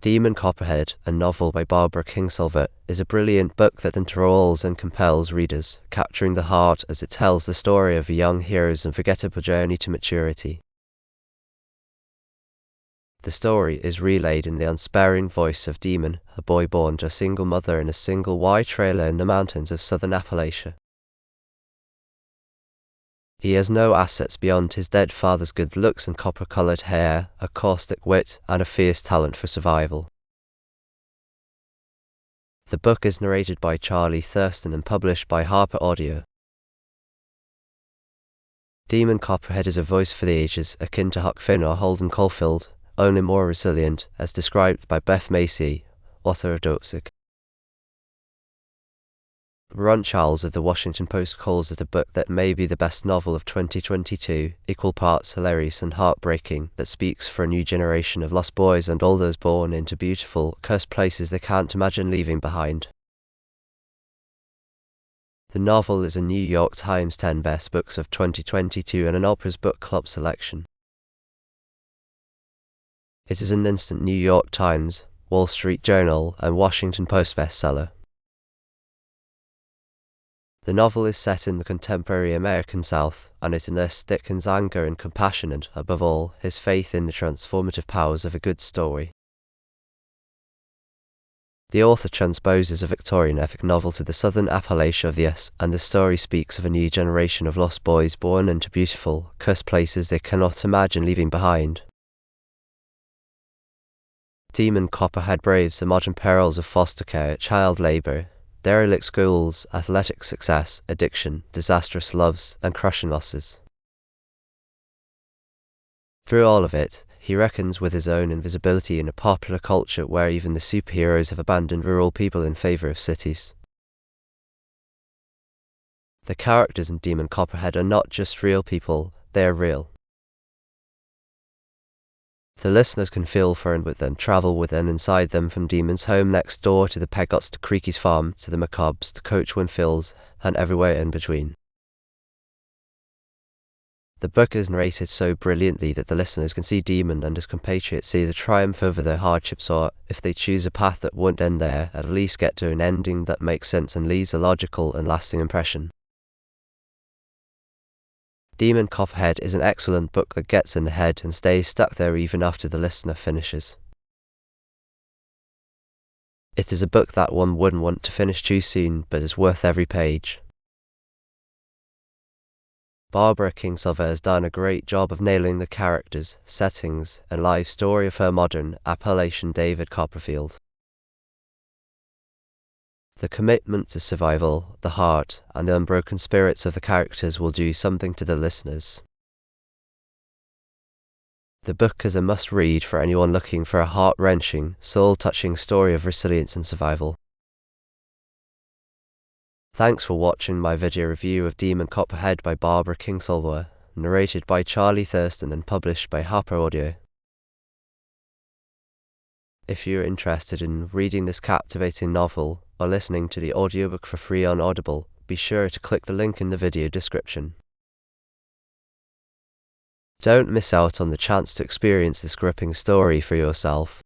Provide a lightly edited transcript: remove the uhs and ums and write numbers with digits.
Demon Copperhead, a novel by Barbara Kingsolver, is a brilliant book that enthralls and compels readers, capturing the heart as it tells the story of a young hero's unforgettable journey to maturity. The story is relayed in the unsparing voice of Demon, a boy born to a single mother in a single wide trailer in the mountains of southern Appalachia. He has no assets beyond his dead father's good looks and copper-colored hair, a caustic wit, and a fierce talent for survival. The book is narrated by Thurston and published by HarperAudio. Demon Copperhead is a voice for the ages, akin to Huck Finn or Holden Caulfield, only more resilient, as described by Beth Macy, author of Dopesick. Ron Charles of the Washington Post calls it a book that may be the best novel of 2022, equal parts hilarious and heartbreaking, that speaks for a new generation of lost boys and all those born into beautiful, cursed places they can't imagine leaving behind. The novel is a New York Times 10 Best Books of 2022 and an Oprah's Book Club selection. It is an instant New York Times, Wall Street Journal, and Washington Post bestseller. The novel is set in the contemporary American South, and it unearths Dickens' anger and compassion and, above all, his faith in the transformative powers of a good story. The author transposes a Victorian epic novel to the southern Appalachia of the US, and the story speaks of a new generation of lost boys born into beautiful, cursed places they cannot imagine leaving behind. Demon Copperhead braves the modern perils of foster care, child labor, derelict schools, athletic success, addiction, disastrous loves, and crushing losses. Through all of it, he reckons with his own invisibility in a popular culture where even the superheroes have abandoned rural people in favor of cities. The characters in Demon Copperhead are not just real people, they are real. The listeners can feel for and with them, travel with and inside them, from Demon's home next door to the Peggots to Creaky's farm to the Macabres to Coach Winfield's and everywhere in between. The book is narrated so brilliantly that the listeners can see Demon and his compatriots see the triumph over their hardships, or, if they choose a path that won't end there, at least get to an ending that makes sense and leaves a logical and lasting impression. Demon Copperhead is an excellent book that gets in the head and stays stuck there even after the listener finishes. It is a book that one wouldn't want to finish too soon, but is worth every page. Barbara Kingsolver has done a great job of nailing the characters, settings, and life story of her modern Appalachian David Copperfield. The commitment to survival, the heart, and the unbroken spirits of the characters will do something to the listeners. The book is a must-read for anyone looking for a heart-wrenching, soul-touching story of resilience and survival. Thanks for watching my video review of Demon Copperhead by Barbara Kingsolver, narrated by Thurston and published by HarperAudio. If you're interested in reading this captivating novel, or listening to the audiobook for free on Audible, be sure to click the link in the video description. Don't miss out on the chance to experience this gripping story for yourself.